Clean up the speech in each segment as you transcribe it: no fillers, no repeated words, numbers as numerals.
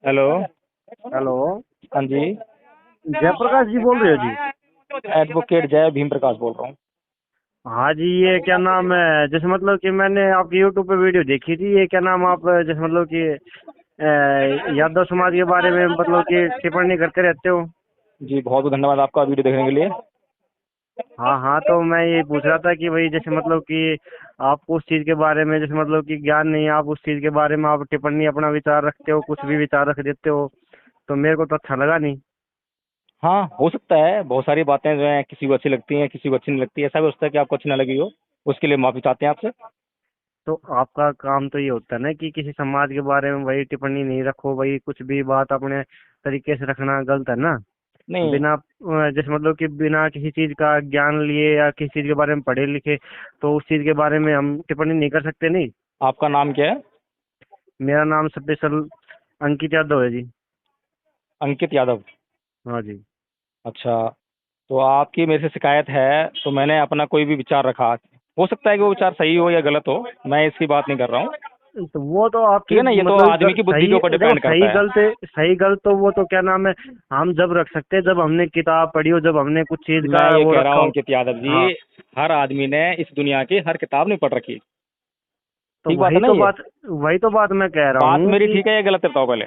Hello. Hello. हाँ जी। जयप्रकाश जी बोल रहे हो जी? एडवोकेट जय भीम प्रकाश बोल रहा हूँ। हाँ जी, ये क्या नाम है, जैसे मतलब कि मैंने आपकी यूट्यूब पे वीडियो देखी थी, ये क्या नाम आप जैसे मतलब कि यादव समाज के बारे में मतलब कि टिप्पणी करते रहते हो। जी बहुत बहुत धन्यवाद आपका वीडियो देखने के लिए। हाँ हाँ, तो मैं ये पूछ रहा था कि भाई जैसे मतलब कि आपको उस चीज़ के बारे में जैसे मतलब कि ज्ञान नहीं है, आप उस चीज़ के बारे में आप टिप्पणी अपना विचार रखते हो, कुछ भी विचार रख देते हो, तो मेरे को तो अच्छा लगा नहीं। हाँ हो सकता है, बहुत सारी बातें जो हैं किसी को अच्छी लगती हैं, किसी को अच्छी नहीं लगती है। ऐसा भी हो सकता है कि आपको अच्छी ना लगी हो, उसके लिए माफ़ी चाहते हैं आपसे। तो आपका काम तो ये होता है ना कि किसी समाज के बारे में वही टिप्पणी नहीं रखो, वही कुछ भी बात अपने तरीके से रखना गलत है ना। नहीं। बिना जैसे मतलब कि बिना किसी चीज का ज्ञान लिए या किसी चीज के बारे में पढ़े लिखे, तो उस चीज के बारे में हम टिप्पणी नहीं कर सकते नहीं। आपका नाम क्या है? मेरा नाम स्पेशल अंकित यादव है जी। अंकित यादव। हाँ जी। अच्छा, तो आपकी मेरे से शिकायत है, तो मैंने अपना कोई भी विचार रखा। हो सकता है कि वो विचार सही हो या गलत हो, मैं इसकी बात नहीं कर रहा हूँ। तो वो तो ठीक आपकी है ना, ये तो मतलब आदमी की बुद्धि के सही, ऊपर देखो डिपेंड सही करता है। गलत सही गलत तो वो तो क्या नाम है, हम जब रख सकते हैं जब हमने किताब पढ़ी हो, जब हमने कुछ चीज मैं का ये वो कह रहा रखा हूँ हो। अंकित यादव जी, हाँ, हर आदमी ने इस दुनिया की हर किताब नहीं पढ़ रखी। तो ठीक बात है ना ये? वही तो बात मैं कह रहा बात हूँ मेरी कि ठीक है या गलत है बताओ पहले।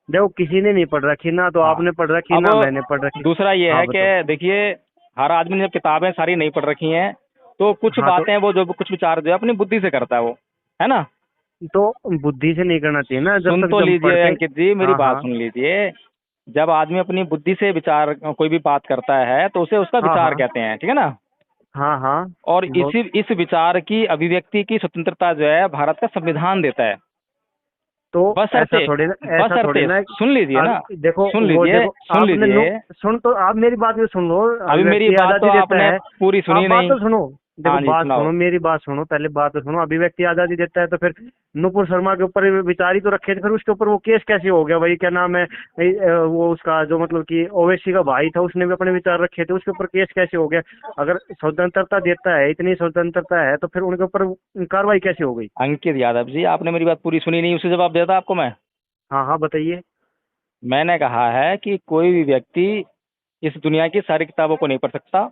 देखो किसी ने नहीं पढ़ रखी ना, तो हाँ। आपने पढ़ रखी अब ना मैंने पढ़ रखी। दूसरा ये हाँ है बताओ। कि देखिए, हर आदमी ने जब किताबें सारी नहीं पढ़ रखी हैं, तो कुछ हाँ बातें वो जो कुछ विचार जो है अपनी बुद्धि से करता है वो, है ना। तो बुद्धि से नहीं करना चाहिए ना जब सुन तक तो जब लीजिए पढ़ते। अंकित जी, मेरी हाँ बात हाँ सुन लीजिए। जब आदमी अपनी बुद्धि से विचार कोई भी बात करता है तो उसे उसका हाँ विचार हाँ कहते हैं, ठीक है ना। हाँ हाँ। और बहुत इस विचार की अभिव्यक्ति की स्वतंत्रता जो है भारत का संविधान देता है। तो ऐसा बशर्ते थोड़ी ना, ऐसा थोड़ी बशर्ते ना। सुन लीजिए ना, देखो सुन वो लीजिए, देखो सुन आपने नो लीजिए। सुन, तो आप मेरी बात भी सुन लो। अभी मेरी अभिव्यक्ति बात तो आजादी देता आपने है। पूरी आप सुनी बात नहीं। तो सुनो। देखो हाँ जी बात सुनाओ। सुनो, मेरी बात सुनो, पहले बात तो सुनो। अभिव्यक्ति आजादी देता है तो फिर नुपुर शर्मा के ऊपर विचार ही तो रखे थे, फिर उसके ऊपर वो केस कैसे हो गया भाई, क्या नाम है वो उसका जो मतलब कि ओवैसी का भाई था, उसने भी अपने विचार रखे थे, उसके ऊपर केस कैसे हो गया। अगर स्वतंत्रता देता है, इतनी स्वतंत्रता है, तो फिर उनके ऊपर कार्रवाई कैसे हो गई। अंकित यादव जी, आपने मेरी बात पूरी सुनी नहीं, उसी जवाब देता आपको मैं। हाँ हाँ बताइए। मैंने कहा है कि कोई भी व्यक्ति इस दुनिया की सारी किताबों को नहीं पढ़ सकता,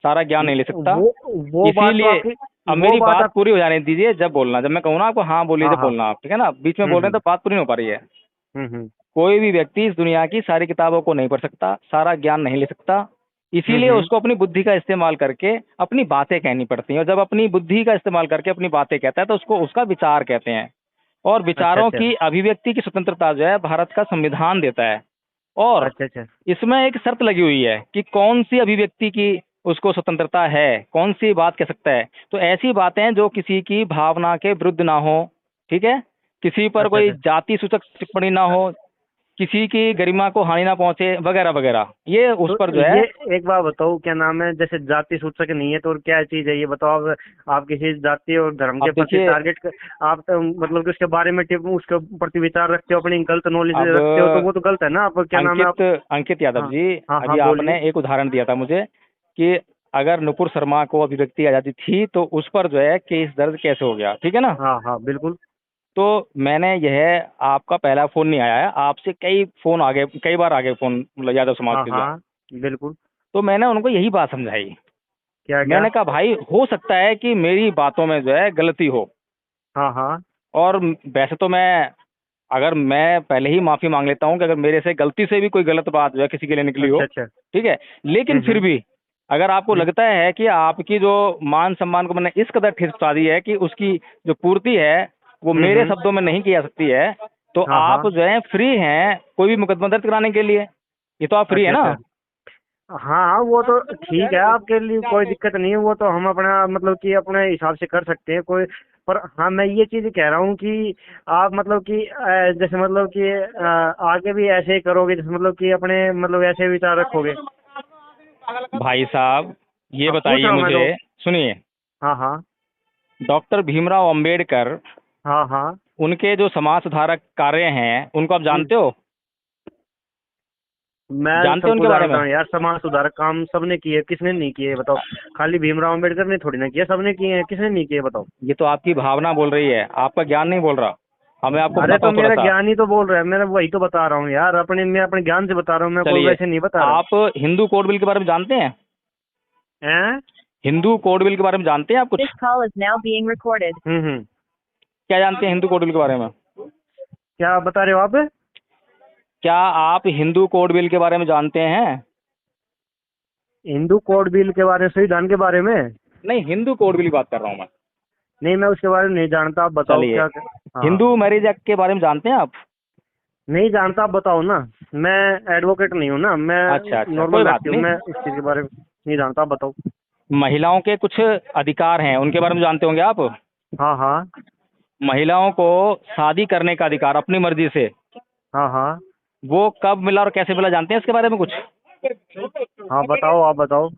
सारा ज्ञान नहीं ले सकता। वो वो बात तो इसीलिए आपकी, अब वो मेरी बात बात आप। पूरी हो जाने दीजिए, जब बोलना, जब मैं कहूँ ना आपको हाँ बोलिए, हाँ जब हाँ। बोलना आप, ठीक है ना, बीच में बोल रहे हैं तो बात पूरी नहीं हो पा रही है। हम्म। कोई भी व्यक्ति इस दुनिया की सारी किताबों को नहीं पढ़ सकता, सारा ज्ञान नहीं ले सकता। इसीलिए हम्म। उसको अपनी बुद्धि का इस्तेमाल करके अपनी बातें कहनी पड़ती हैं, और जब अपनी बुद्धि का इस्तेमाल करके अपनी बातें कहता है तो उसको उसका विचार कहते हैं। और अच्छा विचारों अच्छा। की अभिव्यक्ति की स्वतंत्रता जो है भारत का संविधान देता है। और अच्छा अच्छा। इसमें एक शर्त लगी हुई है कि कौन सी अभिव्यक्ति की उसको स्वतंत्रता है, कौन सी बात कह सकता है। तो ऐसी बातें जो किसी की भावना के विरुद्ध ना हो, ठीक है, किसी पर अच्छा कोई अच्छा। जाति सूचक टिप्पणी ना हो, किसी की गरिमा को हानि ना पहुंचे, वगैरह वगैरह, ये उस तो पर जो ये है। एक बात बताओ, क्या नाम है, जैसे जाति सूचक नहीं है तो और क्या चीज है ये बताओ। आप किसी जाति और धर्म के अब प्रति देखिए, टारगेट आप तो मतलब कि उसके बारे में उसके प्रति विचार रखते हो, अपनी गलत नॉलेज अब रखते हो, तो वो तो गलत है ना। आप क्या नाम है आप। अंकित अंकित यादव हाँ जी, हाँ हाँ अभी बोलिए। आपने एक उदाहरण दिया था मुझे कि अगर नुपुर शर्मा को अभिव्यक्ति आजादी थी तो उस पर जो है केस दर्ज कैसे हो गया, ठीक है ना। हाँ हाँ बिल्कुल। तो मैंने यह, आपका पहला फोन नहीं आया है, आपसे कई फोन आ गए, कई बार आ गए फोन, मतलब यादव समाज हाँ के जो हैं। हाँ बिल्कुल। तो मैंने उनको यही बात समझाई। क्या क्या। मैंने कहा भाई हो सकता है कि मेरी बातों में जो है गलती हो, हाँ हाँ। और वैसे तो मैं, अगर मैं पहले ही माफ़ी मांग लेता हूँ कि अगर मेरे से गलती से भी कोई गलत बात जो है किसी के लिए निकली हो, अच्छा अच्छा। ठीक है। लेकिन फिर भी अगर आपको हम्म लगता है कि आपकी जो मान सम्मान को मैंने इस कदर ठेस पहुंचा दी है कि उसकी जो पूर्ति है वो मेरे हम्म। शब्दों में नहीं की जा सकती है, तो हाँ आप हाँ। जो है फ्री हैं कोई भी मुकदमा दर्ज कराने के लिए। ये तो आप फ्री है अच्छा ना। अच्छा। हाँ वो तो ठीक है, आपके लिए कोई दिक्कत नहीं है, वो तो हम अपना मतलब कि अपने हिसाब से कर सकते हैं कोई। पर हाँ मैं ये चीज कह रहा हूँ कि आप मतलब कि जैसे मतलब कि आगे भी ऐसे ही करोगे, जैसे मतलब कि अपने मतलब ऐसे विचार रखोगे। भाई साहब, ये हाँ पूछ बताइए रहा हूँ मैं मुझे, तो। सुनिए, हाँ हाँ डॉक्टर भीमराव अंबेडकर, हाँ हाँ। उनके जो समाज सुधारक कार्य हैं उनको आप हम्म। जानते हो? मैं जानते हो सबको उनके बारे जानता में? हूँ यार, समाज सुधारक काम सबने किए, किसने नहीं किए बताओ। खाली भीमराव अम्बेडकर ने थोड़ी ना किया, सबने किए हैं, किसने नहीं किए बताओ। ये तो आपकी भावना बोल रही है, आपका ज्ञान नहीं बोल रहा। मैं आपको अरे बताता तो हूँ थोड़ा मेरा सा। ज्ञान ही तो बोल रहा है, मैं वही तो बता रहा हूँ यार, मैं अपने ज्ञान से बता रहा हूँ, मैं कोई चलिए, वैसे नहीं बता रहा। आप हिंदू कोड बिल के बारे में जानते हैं? हैं? हिंदू कोड बिल के बारे में जानते हैं आप कुछ? This call is now being recorded. हम्म। क्या जानते हैं हिंदू कोड बिल के बारे में? क्या बता रहे हो आप? क्या आप हिंदू कोड बिल के बारे में जानते हैं? हिंदू कोड बिल के बारे में, संविधान के बारे में? नहीं, हिंदू कोड बिल की बात कर रहा हूँ मैं। नहीं, मैं उसके बारे में नहीं जानता, आप बताओ चलिए, क्या। हाँ। हिंदू मैरिज एक्ट के बारे में जानते हैं आप? नहीं जानता, आप बताओ ना। मैं एडवोकेट नहीं हूँ ना, मैं अच्छा अच्छा, नॉर्मल कोई बात व्यक्ति हूँ, नहीं। मैं इस चीज के बारे में नहीं जानता, आप बताओ। महिलाओं के कुछ अधिकार हैं, उनके बारे में जानते होंगे आप? हाँ हाँ। महिलाओं को शादी करने का अधिकार अपनी मर्जी से, हाँ हाँ। वो कब मिला और कैसे मिला, जानते हैं इसके बारे में कुछ? हाँ बताओ, आप बताओ।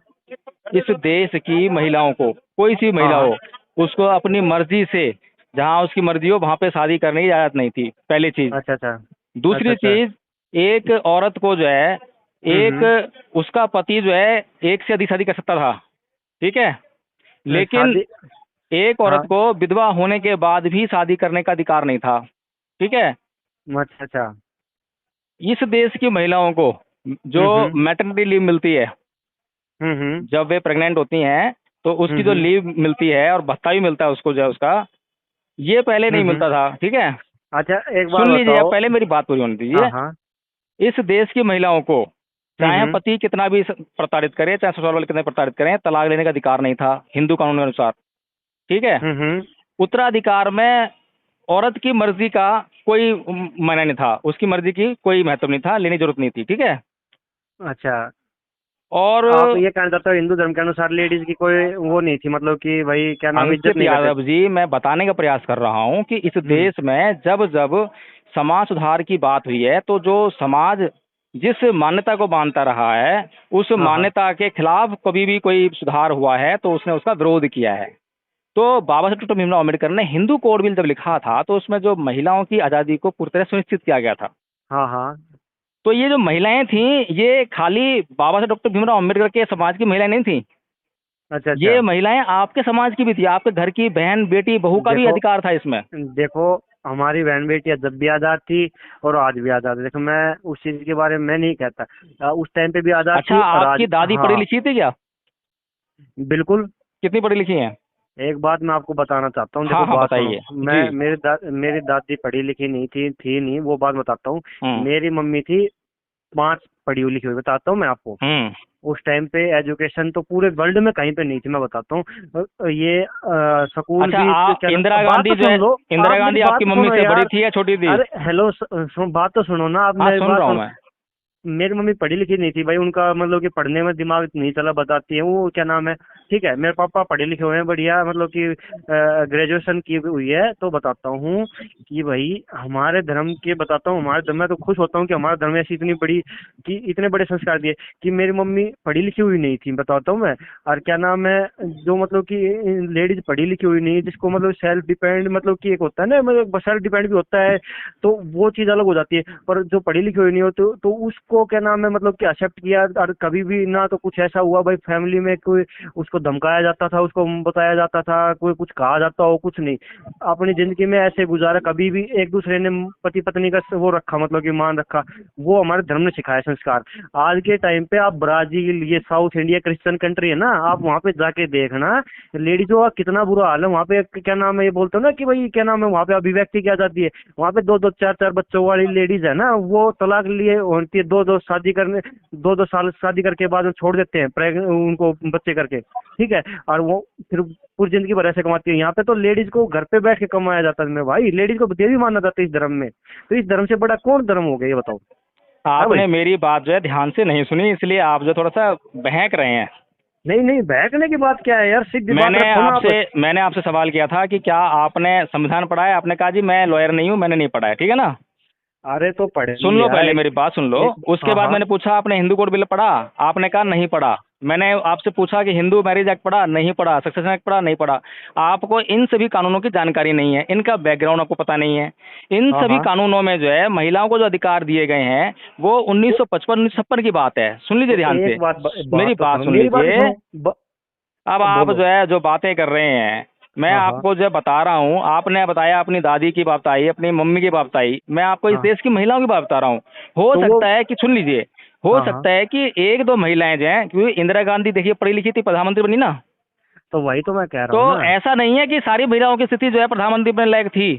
इस देश की महिलाओं को, कोई सी हाँ महिला हाँ। हो, उसको अपनी मर्जी से, जहाँ उसकी मर्जी हो वहाँ पे शादी करने की इजाजत नहीं थी, पहली चीज। अच्छा अच्छा। अच्छा दूसरी अच्छा। चीज, एक औरत को जो है, हम्म। एक उसका पति जो है एक से अधिक शादी कर सकता था, ठीक है, लेकिन शादी। एक हाँ। औरत को विधवा होने के बाद भी शादी करने का अधिकार नहीं था, ठीक है। अच्छा अच्छा। इस देश की महिलाओं को जो हम्म। मैटरनिटी लीव मिलती है, हम्म। जब वे प्रेग्नेंट होती हैं, तो उसकी जो हम्म। लीव मिलती है और भत्ता भी मिलता है उसको जो है उसका, ये पहले नहीं हम्म। मिलता था, ठीक है। अच्छा, एक बात सुन लीजिए, आप बताओ। पहले मेरी बात पूरी होने हाँ दीजिए। हाँ। इस देश की महिलाओं को, चाहे हम्म। पति कितना भी प्रताड़ित करे, चाहे ससुराल वाले कितने प्रताड़ित करें, तलाक लेने का अधिकार नहीं था हिंदू कानून के अनुसार, ठीक है। हम्म। उत्तराधिकार में औरत की मर्जी का कोई मायने नहीं था, उसकी मर्जी की कोई महत्व नहीं था, लेने की जरूरत नहीं थी, ठीक है। अच्छा, और आप ये कहना चाहते हो हिंदू धर्म के अनुसार लेडीज की कोई वो नहीं थी, मतलब कि भाई क्या नाम, इज्जत अंकित नहीं करते? यादव जी, मैं बताने का प्रयास कर रहा हूं कि इस हम्म। देश में जब जब समाज सुधार की बात हुई है, तो जो समाज जिस मान्यता को मानता रहा है, उस हाँ हाँ। मान्यता के खिलाफ कभी भी कोई सुधार हुआ है तो उसने उसका विरोध किया है। तो बाबा साहब डॉक्टर भीमराव अम्बेडकर ने हिंदू कोड बिल जब लिखा था, तो उसमें जो महिलाओं की आज़ादी को पूरी तरह सुनिश्चित किया गया था। हाँ हाँ। तो ये जो महिलाएं थीं, ये खाली बाबा साहब डॉक्टर भीमराव अम्बेडकर के समाज की महिलाएं नहीं थीं, अच्छा अच्छा। ये महिलाएं आपके समाज की भी थी, आपके घर की बहन बेटी बहू का भी देखो, अधिकार था इसमें। देखो, हमारी बहन बेटियां जब भी आजाद थी और आज भी आजाद है। देखो, मैं उस चीज के बारे में मैं नहीं कहता, उस टाइम पे भी आजाद अच्छा, थी और आज। आपकी दादी पढ़ी हाँ, लिखी थी क्या? बिल्कुल। कितनी पढ़ी लिखी हैं? एक बात मैं आपको बताना चाहता हूँ, हाँ देखो हाँ, बात सुनो। बताइए जी। मैं मेरी दादी पढ़ी लिखी नहीं थी नहीं, वो बात बताता हूँ। हम्म मेरी मम्मी थी 5 पढ़ी हुई लिखी हुई, बताता हूँ मैं आपको। हम्म। उस टाइम पे एजुकेशन तो पूरे वर्ल्ड में कहीं पे नहीं थी, मैं बताता हूँ। ये स्कूल अच्छा, भी क्या इंदिरा बात गांधी तो जो सुन है, लो। इंदिरा आप मेरी गांधी बात आपकी तो मम्मी सुनो से बड़ी यार। थी या छोटी थी? अरे हेलो, बात तो सुनो ना, आप हाँ, मेरी सुन बात रहा हूँ सुनो। मैं। मेरी मम्मी पढ़ी लिखी नहीं थी भाई, उनका मतलब कि पढ़ने में दिमाग नहीं चला, बताती है वो क्या नाम है। ठीक है, मेरे पापा पढ़े लिखे हुए हैं बढ़िया, मतलब कि ग्रेजुएशन की हुई है। तो बताता हूँ कि भाई हमारे धर्म के, बताता हूँ हमारे धर्म में, तो खुश होता हूँ कि हमारे धर्म में ऐसी इतनी बड़ी, कि इतने बड़े संस्कार दिए कि मेरी मम्मी पढ़ी लिखी हुई नहीं थी, बताता हूँ मैं। और क्या नाम है, जो मतलब कि लेडीज पढ़ी लिखी हुई नहीं, जिसको मतलब सेल्फ डिपेंड, मतलब कि एक होता है ना, मतलब सेल्फ डिपेंड भी होता है, तो वो चीज अलग हो जाती है। पर जो पढ़ी लिखी हुई नहीं हो तो उसको क्या नाम है, मतलब कि एक्सेप्ट किया। और कभी भी ना तो कुछ ऐसा हुआ भाई फैमिली में, कोई उसको धमकाया जाता था, उसको बताया जाता था, कोई कुछ कहा जाता हो, कुछ नहीं। अपनी जिंदगी में ऐसे गुजारा, कभी भी एक दूसरे ने पति पत्नी का वो रखा, मतलब कि मान रखा। वो हमारे धर्म ने सिखाया संस्कार। आज के टाइम पे आप ब्राजील, ये साउथ इंडिया क्रिश्चियन कंट्री है ना, आप वहाँ पे जाके देखना लेडीजों का कितना बुरा हाल है। वहाँ पे क्या नाम है, ये बोलते हो ना कि भाई क्या नाम है, वहाँ पे अभिव्यक्ति की आजादी है। वहाँ पे 2-2 4-4 बच्चों वाली लेडीज है ना, वो तलाक लिए होती है, 2-2 शादी करने, 2-2 साल शादी करके बाद में छोड़ देते हैं, उनको बच्चे करके। ठीक है, और वो फिर पूरी जिंदगी भर ऐसे कमाती है। यहाँ पे तो लेडीज को घर पे बैठ के कमाया जाता है। मैं भाई, लेडीज को देवी माना जाता है इस धर्म में, तो इस धर्म से बड़ा कौन धर्म हो गया, ये बताओ। हाँ भाई। आपने मेरी बात जो है ध्यान से नहीं सुनी, इसलिए आप जो थोड़ा सा बहक रहे हैं। नहीं नहीं, बहकने की बात क्या है यार, सीधी बात मैंने रखो ना आप। आपसे मैंने आपसे सवाल किया था कि क्या आपने संविधान पढ़ा है? आपने कहा जी मैं लॉयर नहीं हूँ, मैंने नहीं पढ़ा है, ठीक है ना। अरे तो पढ़ सुन लो, लिया पहले एक, मेरी बात सुन लो। उसके हाँ बाद हाँ। मैंने पूछा आपने हिंदू कोड बिल पढ़ा? आपने कहा नहीं पढ़ा। मैंने आपसे पूछा कि हिंदू मैरिज एक्ट पढ़ा? नहीं पढ़ा। सक्सेशन एक्ट पढ़ा? नहीं पढ़ा। आपको इन सभी कानूनों की जानकारी नहीं है, इनका बैकग्राउंड आपको पता नहीं है। इन हाँ सभी हाँ। कानूनों में जो है महिलाओं को जो अधिकार दिए गए हैं, वो 1955-1956 की बात है। सुन लीजिए तो ध्यान एक से, बात मेरी तो बात सुनो, सुन मेरी बात तो लीजिए। सुनो। अब आप बोलो। जो है जो बातें कर रहे हैं, मैं हाँ, हाँ। आपको जो बता रहा हूँ, आपने बताया अपनी दादी की बात बताई, अपनी मम्मी की बात बताई, मैं आपको इस हाँ। देश की महिलाओं की बात बता रहा हूँ। हो तो वो सकता है कि सुन लीजिए, हो हाँ, हाँ। सकता है कि 1-2 महिलाएं जो हैं, क्योंकि इंदिरा गांधी देखिए पढ़ी लिखी थी, प्रधानमंत्री बनी ना, तो वही तो मैं कह रहा तो हूँ ना। ऐसा नहीं है कि सारी महिलाओं की स्थिति जो है प्रधानमंत्री बनने लायक थी।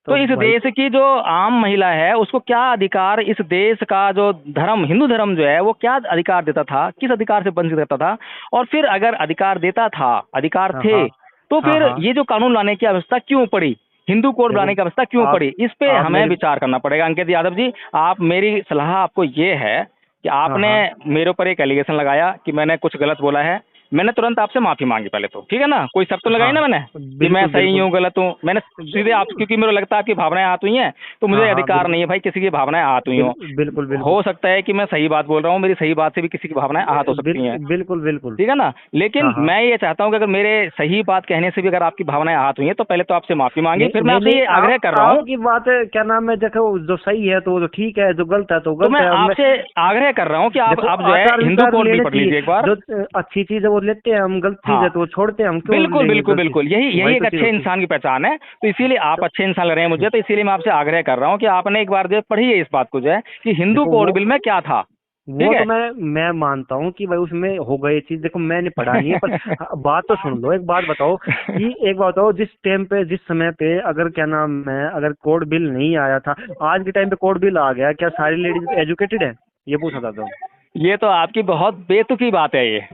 तो तो इस वही देश तो की जो आम महिला है, उसको क्या अधिकार, इस देश का जो धर्म, हिंदू धर्म जो है, वो क्या अधिकार देता था, किस अधिकार से वंचित करता था? और फिर अगर अधिकार देता था, अधिकार हाँ, थे, हाँ। तो हाँ, फिर हाँ। ये जो कानून लाने की आवश्यकता क्यों पड़ी? हिंदू कोड देखो बनाने की आवश्यकता क्यों आप पड़ी? इस पे आप हमें मेरी विचार करना पड़ेगा अंकित यादव जी। आप, मेरी सलाह आपको ये है कि हाँ, आपने हाँ। मेरे ऊपर एक एलिगेशन लगाया कि मैंने कुछ गलत बोला है, मैंने तुरंत आपसे माफ़ी माँगी पहले तो, ठीक है ना? कोई शर्त तो लगाई हाँ, ना मैंने, कि मैं बिल्कुल, सही बिल्कुल। हूँ, गलत हूँ? मैंने सीधे आप, क्योंकि मेरे को लगता है आपकी भावनाएँ आहत हुई हैं, तो मुझे हाँ, हाँ, अधिकार बिल्कुल। नहीं है भाई किसी की भावनाएँ आहत हुई हों। बिल्कुल, बिल्कुल। हो सकता है कि मैं सही बात बोल रहा हूँ, मेरी सही बात से भी किसी की भावनाएँ आहत हो सकती हैं। बिल्कुल, बिल्कुल। ठीक है ना? लेकिन हाँ, हाँ। मैं ये चाहता हूँ कि अगर मेरे सही बात कहने से भी अगर आपकी भावनाएँ आहत हुई हैं, तो पहले तो आपसे माफ़ी माँगी, नहीं, फिर मैं नहीं, आपसे नहीं, ये आग्रह कर रहा हूँ, आपकी बात क्या नाम है, देखो जो सही है तो वो तो ठीक है, जो गलत है तो तो गलत मैं है। अब मैं आपसे आग्रह कर रहा हूँ कि देखो आप जो है आचार हिंदू विचार कोड बिल लेने पढ़ चाहिए। लीजिए एक बार। जो अच्छी चीज है वो लेते हैं हम, गलत चीज हाँ, है तो वो छोड़ते हैं, हम क्यों बिल्कुल, लेंगे बिल्कुल, गलत चीज? बिल्कुल। यही यही वही एक तो चीज अच्छे होती है। इंसान की पहचान है। तो इसीलिए आप तो अच्छे इंसान लग रहे हैं मुझे, तो इसीलिए मैं आपसे आग्रह कर रहा हूँ कि आपने एक बार जो है पढ़िए इस बात को जो है, कि हिंदू देखो कोड बिल में क्या था। ठीक वो है? तो मैं मानता हूँ कि भाई उसमें हो गई चीज, देखो मैंने पढ़ा नहीं है पर बात तो सुन लो। एक बात बताओ कि एक बात बताओ, जिस टाइम पे जिस समय पे अगर क्या नाम है, अगर कोड बिल नहीं आया था, आज के टाइम पे कोड बिल आ गया, क्या सारी लेडीज एजुकेटेड है? ये पूछना चाहता हूँ। ये तो आपकी बहुत बेतुकी बात है ये।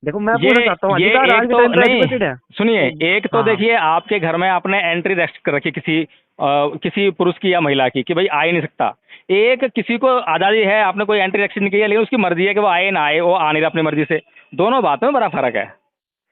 देखो मैं ये पूछना चाहता हूँ, ये अधिकार एक आज के तो टाइम पे नहीं, एजुकेटेड है? सुनिए, एक तो हाँ, हाँ। देखिए आपके घर में आपने एंट्री रेस्ट्रिक्ट कर रखी किसी किसी पुरुष की या महिला की, कि भाई आ ही नहीं सकता। एक किसी को आज़ादी है, आपने कोई एंट्री रेस्ट्रिक्ट नहीं किया, लेकिन उसकी मर्जी है कि वो आए ना आए, वो आ नहीं रहा अपनी मर्जी से। दोनों बातों में बड़ा फ़र्क है।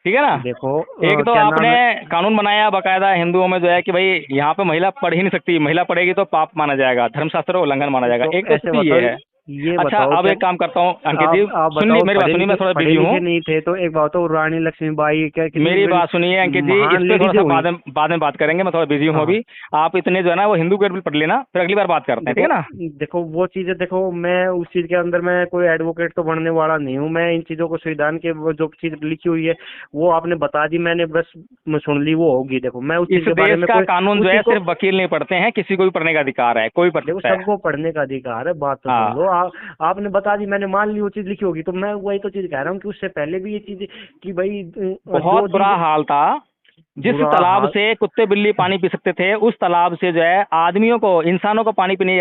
ठीक है ना? देखो एक तो क्या आपने नाम है। कानून बनाया बाकायदा हिंदुओं में जो है कि भाई यहाँ पे महिला पढ़ ही नहीं सकती, महिला पढ़ेगी तो पाप माना जाएगा, धर्मशास्त्र का उल्लंघन माना जाएगा। तो एक तो ऐसे स्थिति ये बताओ, है। ये अच्छा, बताओ अब क्या, एक काम करता हूँ अंकित जी, आप सुन ली बताओ, मेरी बात, सुनिए, मैं थोड़ा पढ़े बिजी लिखे हूँ। नहीं थे तो एक बात बताओ, रानी लक्ष्मीबाई क्या कितनी मेरी बड़ी बात सुनिए अंकित जी, इस महान पे थोड़ा लेडीज सा हुई। बाद में बात करेंगे, मैं थोड़ा बिजी हूँ हाँ, हाँ। अभी। आप इतने जो है ना वो हिंदू कोड बिल पढ़ लेना, फिर अगली बार बात करते हैं, ठीक देखो, है ना? देखो वो चीजें, देखो मैं उस चीज के अंदर मैं कोई एडवोकेट तो बनने वाला नहीं हूँ। मैं इन चीजों को संविधान के वो जो चीज लिखी हुई है वो आपने बता दी, मैंने बस मैं सुन ली, वो होगी। देखो मैं उस चीज इस के बारे देश में का कोई कानून उस जो है चीज को, सिर्फ वकील नहीं पढ़ते हैं, किसी को भी पढ़ने का अधिकार है, कोई पढ़ देखो सकता है। सबको पढ़ने का अधिकार है, बात तो सुन लो। हाँ, आपने बता दी, मैंने मान ली वो चीज लिखी होगी, तो मैं वही तो चीज कह रहा हूँ कि उससे पहले भी ये चीज कि भाई जो बहुत बुरा चीज हाल था। जिस बुरा तालाब हाल। से कुत्ते बिल्ली पानी पी सकते थे, उस तालाब से जो है आदमियों को, इंसानों को पानी पीने